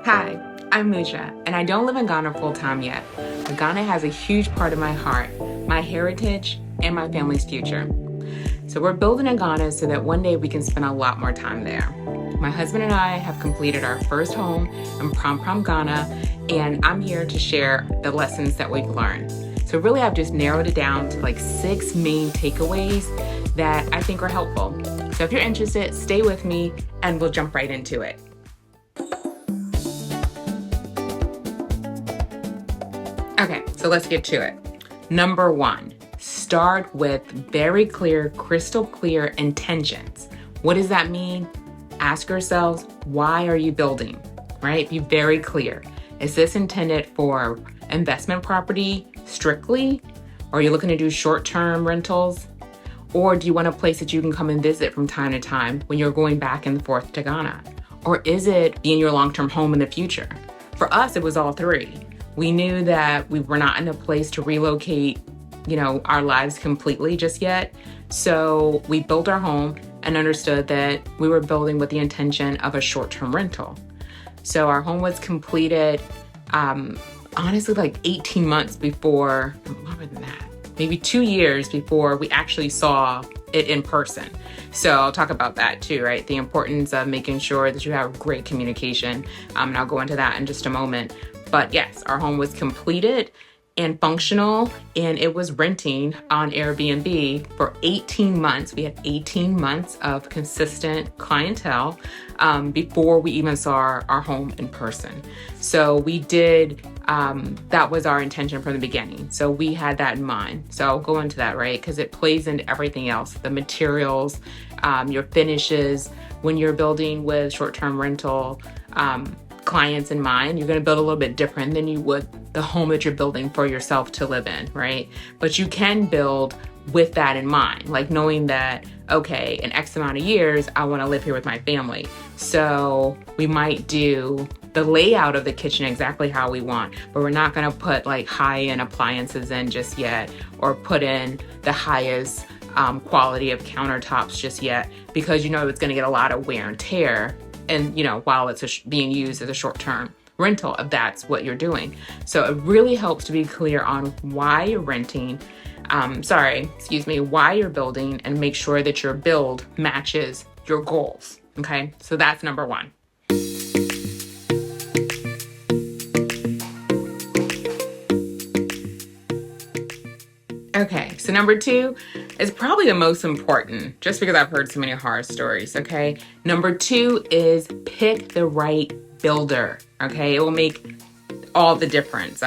Hi, I'm Musha, and I don't live in Ghana full-time yet, but Ghana has a huge part of my heart, my heritage, and my family's future. So we're building in Ghana so that one day we can spend a lot more time there. My husband and I have completed our first home in Prom, Ghana, and I'm here to share the lessons that we've learned. So really, I've just narrowed it down to like 6 main takeaways that I think are helpful. So if you're interested, stay with me and we'll jump right into it. Okay, so let's get to it. Number 1, start with very clear, crystal clear intentions. What does that mean? Ask yourselves, why are you building, right? Be very clear. Is this intended for investment property strictly? Or are you looking to do short-term rentals? Or do you want a place that you can come and visit from time to time when you're going back and forth to Ghana? Or is it being your long-term home in the future? For us, it was all three. We knew that we were not in a place to relocate, our lives completely just yet. So we built our home and understood that we were building with the intention of a short-term rental. So our home was completed, honestly, like 18 months before, longer than that, maybe 2 years before we actually saw it in person. So I'll talk about that too, right? The importance of making sure that you have great communication. And I'll go into that in just a moment. But yes, our home was completed and functional, and it was renting on Airbnb for 18 months. We had 18 months of consistent clientele before we even saw our home in person. So we did, that was our intention from the beginning. So we had that in mind. So I'll go into that, right? Because it plays into everything else, the materials, your finishes. When you're building with short-term rental, clients in mind, you're going to build a little bit different than you would the home that you're building for yourself to live in, right? But you can build with that in mind, like knowing that, okay, in X amount of years, I want to live here with my family. So we might do the layout of the kitchen exactly how we want, but we're not going to put like high-end appliances in just yet, or put in the highest quality of countertops just yet, because it's going to get a lot of wear and tear. And, while it's being used as a short-term rental, if that's what you're doing. So it really helps to be clear on why you're renting, why you're building, and make sure that your build matches your goals. Okay, so that's number 1. Okay, so number 2 is probably the most important, just because I've heard so many horror stories, okay? Number 2 is pick the right builder, okay? It will make all the difference.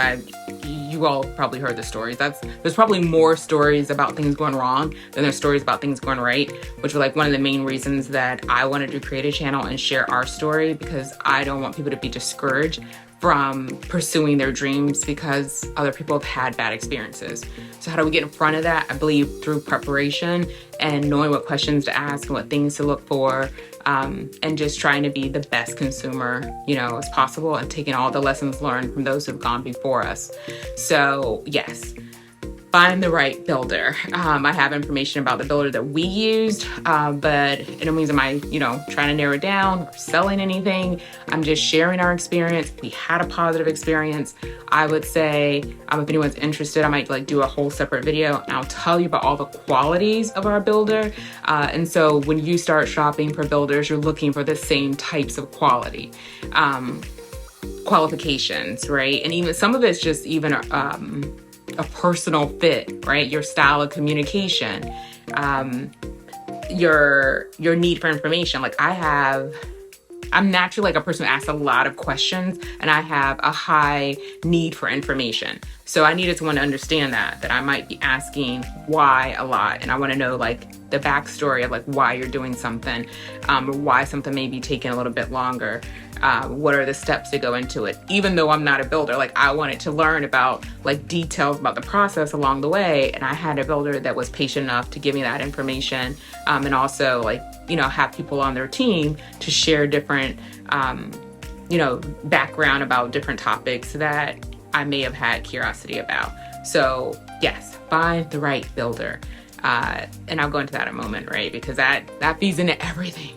You all probably heard the stories. There's probably more stories about things going wrong than there's stories about things going right, which was like one of the main reasons that I wanted to create a channel and share our story, because I don't want people to be discouraged from pursuing their dreams because other people have had bad experiences. So how do we get in front of that? I believe through preparation and knowing what questions to ask and what things to look for, and just trying to be the best consumer, as possible, and taking all the lessons learned from those who've gone before us. So yes, find the right builder. I have information about the builder that we used, but it no means am I, trying to narrow it down or selling anything. I'm just sharing our experience. We had a positive experience. I would say, if anyone's interested, I might do a whole separate video and I'll tell you about all the qualities of our builder. And so when you start shopping for builders, you're looking for the same types of qualifications, right? And even some of it's just even, a personal fit, right? Your style of communication, your need for information. I'm naturally a person who asks a lot of questions, and I have a high need for information. So I needed someone to understand that I might be asking why a lot, and I want to know the backstory of why you're doing something, or why something may be taking a little bit longer. What are the steps to go into it? Even though I'm not a builder, I wanted to learn about details about the process along the way. And I had a builder that was patient enough to give me that information. And also have people on their team to share different, background about different topics that I may have had curiosity about. So yes, find the right builder. And I'll go into that in a moment, right? Because that feeds into everything.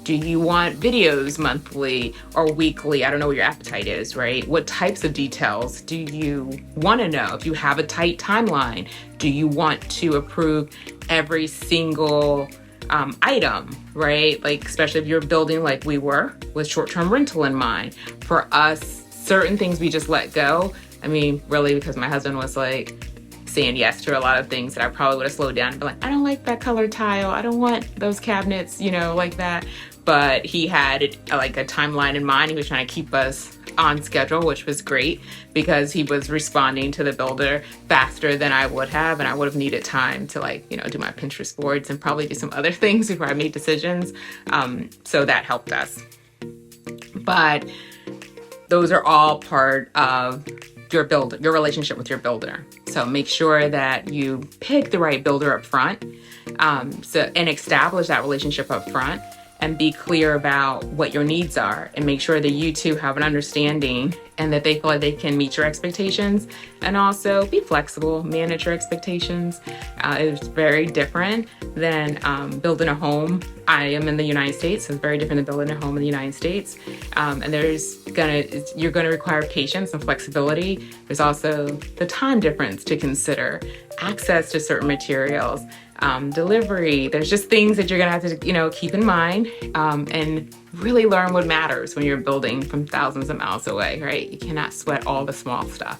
Do you want videos monthly or weekly? I don't know what your appetite is, right? What types of details do you want to know? If you have a tight timeline, do you want to approve every single item, right? Like, especially if you're building like we were with short-term rental in mind. For us, certain things we just let go. I mean, really, because my husband was like saying yes to a lot of things that I probably would have slowed down and been like, I don't like that color tile. I don't want those cabinets, like that. But he had like a timeline in mind. He was trying to keep us on schedule, which was great because he was responding to the builder faster than I would have. And I would have needed time to do my Pinterest boards and probably do some other things before I made decisions. So that helped us. But those are all part of your relationship with your builder. So make sure that you pick the right builder up front, and establish that relationship up front and be clear about what your needs are, and make sure that you two have an understanding and that they feel like they can meet your expectations, and also be flexible, manage your expectations. It's very different than building a home. I am in the United States, so it's very different than building a home in the United States. And you're gonna require patience and flexibility. There's also the time difference to consider, access to certain materials, delivery. There's just things that you're gonna have to, keep in mind, and really learn what matters when you're building from thousands of miles away, right? You cannot sweat all the small stuff.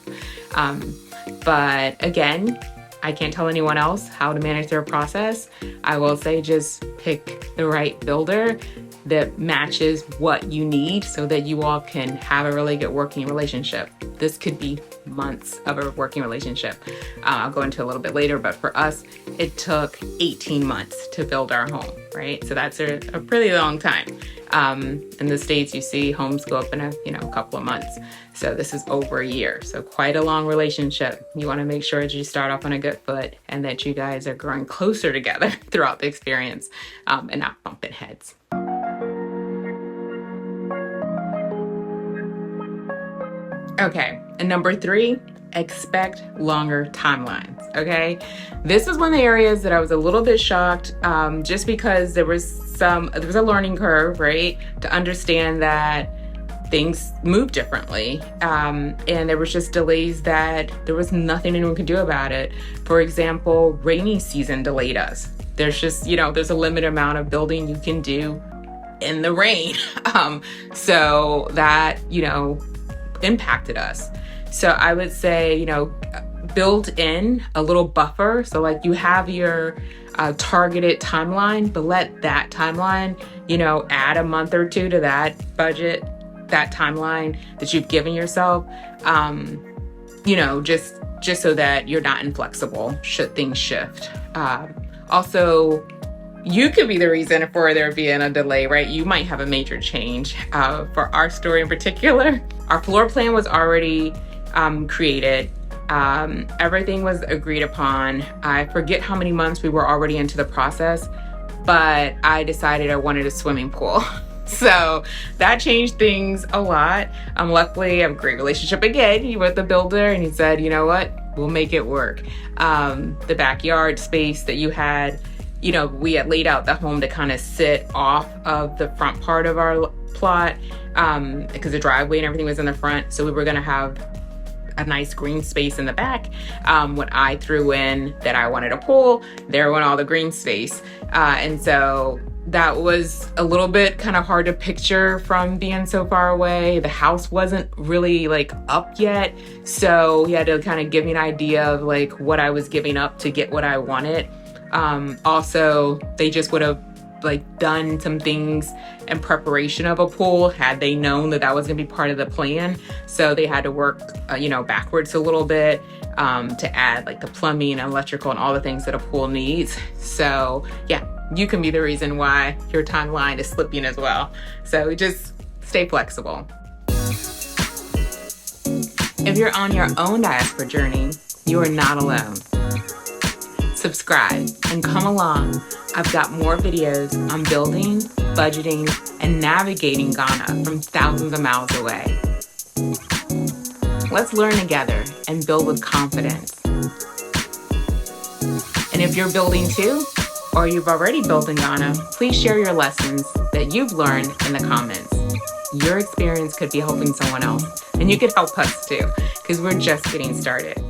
But again, I can't tell anyone else how to manage their process. I will say just pick the right builder that matches what you need so that you all can have a really good working relationship. This could be months of a working relationship. I'll go into a little bit later, but for us, it took 18 months to build our home, right? So that's a pretty long time. In the States, you see homes go up in a couple of months. So this is over a year. So quite a long relationship. You want to make sure that you start off on a good foot and that you guys are growing closer together throughout the experience, and not bumping heads. Okay, and number 3, expect longer timelines, okay? This is one of the areas that I was a little bit shocked, just because there was a learning curve, right? To understand that things move differently, and there was just delays that there was nothing anyone could do about it. For example, rainy season delayed us. There's just, there's a limited amount of building you can do in the rain. So that, impacted us. So I would say, build in a little buffer. So like you have your targeted timeline, but let that timeline, add a month or two to that budget, that timeline that you've given yourself, just so that you're not inflexible should things shift. Also, you could be the reason for there being a delay, right? You might have a major change. For our story in particular, our floor plan was already created. Everything was agreed upon. I forget how many months we were already into the process, but I decided I wanted a swimming pool. So that changed things a lot. Luckily, I have a great relationship again with the builder, and he said, you know what, we'll make it work. The backyard space that you had, we had laid out the home to kind of sit off of the front part of our plot, because the driveway and everything was in the front. So we were going to have a nice green space in the back. When I threw in that I wanted a pool, there went all the green space. And so that was a little bit kind of hard to picture from being so far away. The house wasn't really up yet. So he had to kind of give me an idea of what I was giving up to get what I wanted. Also, they just would have done some things in preparation of a pool had they known that was going to be part of the plan. So they had to work, backwards a little bit, to add the plumbing and electrical and all the things that a pool needs. So yeah, you can be the reason why your timeline is slipping as well. So just stay flexible. If you're on your own diaspora journey, you are not alone. Subscribe and come along. I've got more videos on building, budgeting, and navigating Ghana from thousands of miles away. Let's learn together and build with confidence. And if you're building too, or you've already built in Ghana, please share your lessons that you've learned in the comments. Your experience could be helping someone else, and you could help us too, because we're just getting started.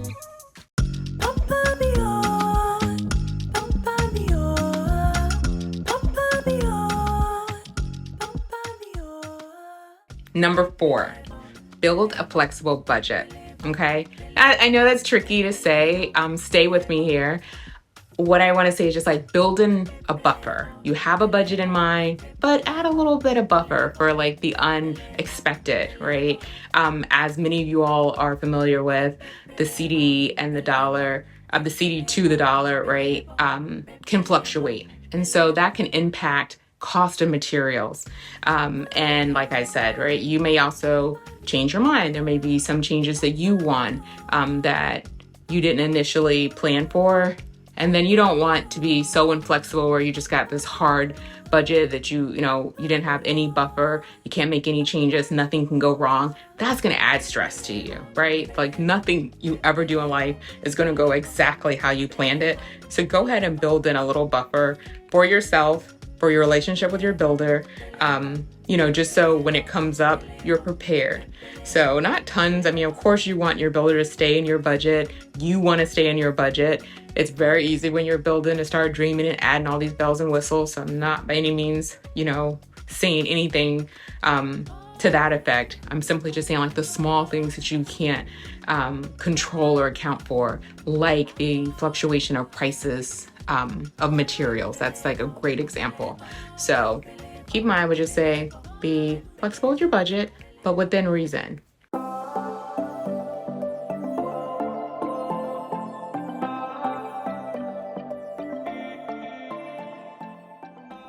Number 4, build a flexible budget. Okay, I know that's tricky to say. Stay with me here. What I want to say is just like build in a buffer. You have a budget in mind, but add a little bit of buffer for like the unexpected, right? As many of you all are familiar with, the CD and the dollar, the CD to the dollar, right, can fluctuate. And so that can impact cost of materials. And like I said, right, you may also change your mind. There may be some changes that you want that you didn't initially plan for. And then you don't want to be so inflexible where you just got this hard budget that you didn't have any buffer. You can't make any changes. Nothing can go wrong. That's going to add stress to you, right? Like nothing you ever do in life is going to go exactly how you planned it. So go ahead and build in a little buffer for yourself, for your relationship with your builder, just so when it comes up, you're prepared. So not tons. I mean, of course you want your builder to stay in your budget. You want to stay in your budget. It's very easy when you're building to start dreaming and adding all these bells and whistles. So I'm not by any means, saying anything to that effect. I'm simply just saying like the small things that you can't control or account for, like the fluctuation of prices of materials. That's like a great example. So keep in mind, I would just say be flexible with your budget, but within reason.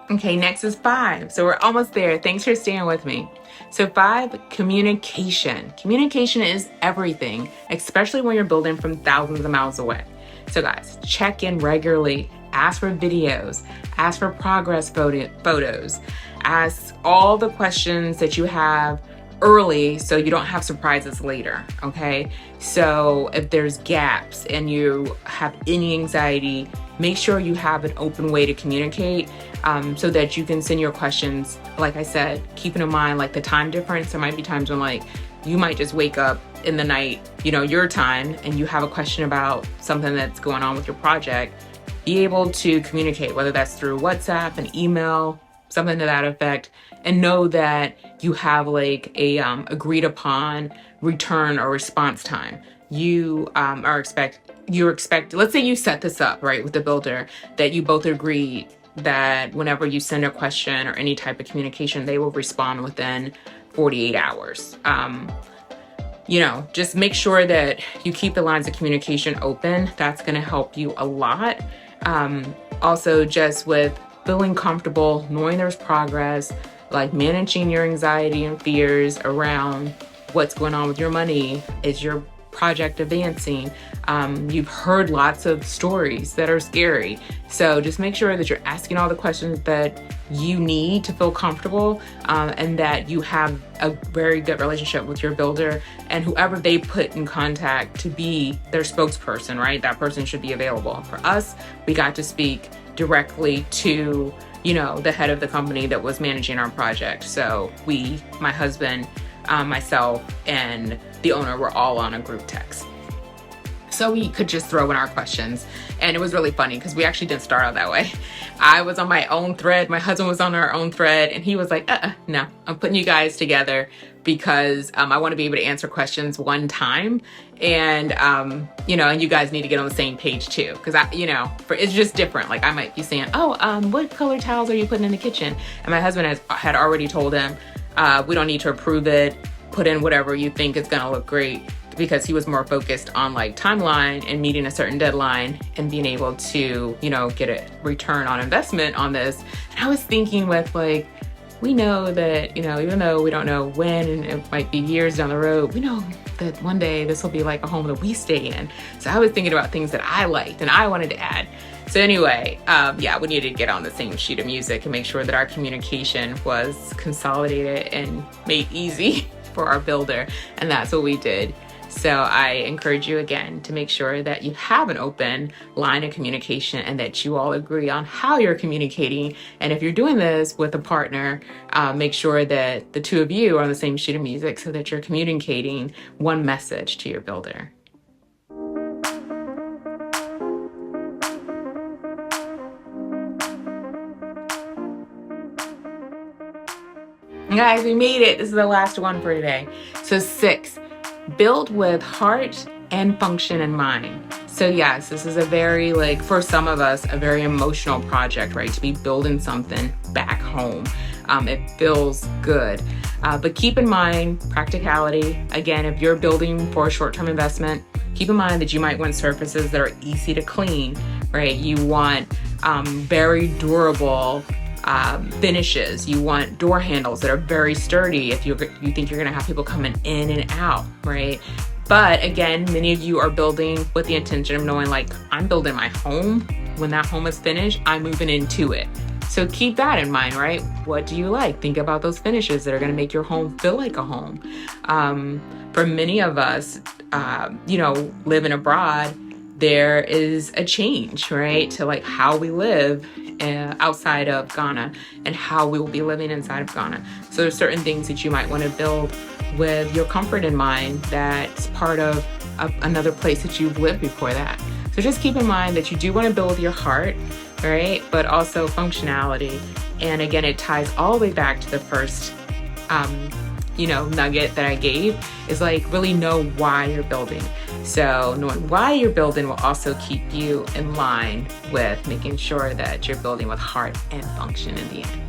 Okay, next is 5. So we're almost there. Thanks for staying with me. So 5, communication. Communication is everything, especially when you're building from thousands of miles away. So guys, check in regularly, ask for videos, ask for progress photos, ask all the questions that you have early so you don't have surprises later, okay? So if there's gaps and you have any anxiety, make sure you have an open way to communicate so that you can send your questions. Like I said, keeping in mind like the time difference. There might be times when like you might just wake up in the night, your time, and you have a question about something that's going on with your project. Be able to communicate, whether that's through WhatsApp, an email, something to that effect, and know that you have like a agreed upon return or response time. You expect, let's say you set this up, right, with the builder, that you both agree that whenever you send a question or any type of communication, they will respond within 48 hours. Just make sure that you keep the lines of communication open. That's going to help you a lot. Also, just with feeling comfortable, knowing there's progress, like managing your anxiety and fears around what's going on with your money. Is your project advancing? You've heard lots of stories that are scary. So just make sure that you're asking all the questions that you need to feel comfortable, and that you have a very good relationship with your builder and whoever they put in contact to be their spokesperson, right? That person should be available. For us, we got to speak directly to, the head of the company that was managing our project. So my husband, myself, and the owner were all on a group text. So we could just throw in our questions. And it was really funny because we actually didn't start out that way. I was on my own thread. My husband was on our own thread. And he was like, no, I'm putting you guys together because I want to be able to answer questions one time. And, and you guys need to get on the same page too. Because, it's just different. Like I might be saying, what color tiles are you putting in the kitchen? And my husband had already told him, we don't need to approve it. Put in whatever you think is going to look great. Because he was more focused on like timeline and meeting a certain deadline and being able to, get a return on investment on this. And I was thinking with like, we know that, even though we don't know when, and it might be years down the road, we know that one day this will be like a home that we stay in. So I was thinking about things that I liked and I wanted to add. So anyway, we needed to get on the same sheet of music and make sure that our communication was consolidated and made easy for our builder. And that's what we did. So I encourage you again to make sure that you have an open line of communication and that you all agree on how you're communicating. And if you're doing this with a partner, make sure that the two of you are on the same sheet of music so that you're communicating one message to your builder. Guys, we made it. This is the last one for today. So 6, build with heart and function in mind. So yes, this is a very, for some of us, a very emotional project, right? To be building something back home. It feels good. But keep in mind practicality. Again, if you're building for a short-term investment, keep in mind that you might want surfaces that are easy to clean, right? You want very durable finishes. You want door handles that are very sturdy if you think you're going to have people coming in and out, right? But again, many of you are building with the intention of knowing, I'm building my home. When that home is finished, I'm moving into it. So keep that in mind, right? What do you like? Think about those finishes that are going to make your home feel like a home. For many of us, living abroad, there is a change, right? To how we live outside of Ghana and how we will be living inside of Ghana. So there's certain things that you might want to build with your comfort in mind that's part of another place that you've lived before that. So just keep in mind that you do want to build with your heart, right? But also functionality. And again, it ties all the way back to the first nugget that I gave is really know why you're building. So knowing why you're building will also keep you in line with making sure that you're building with heart and function in the end.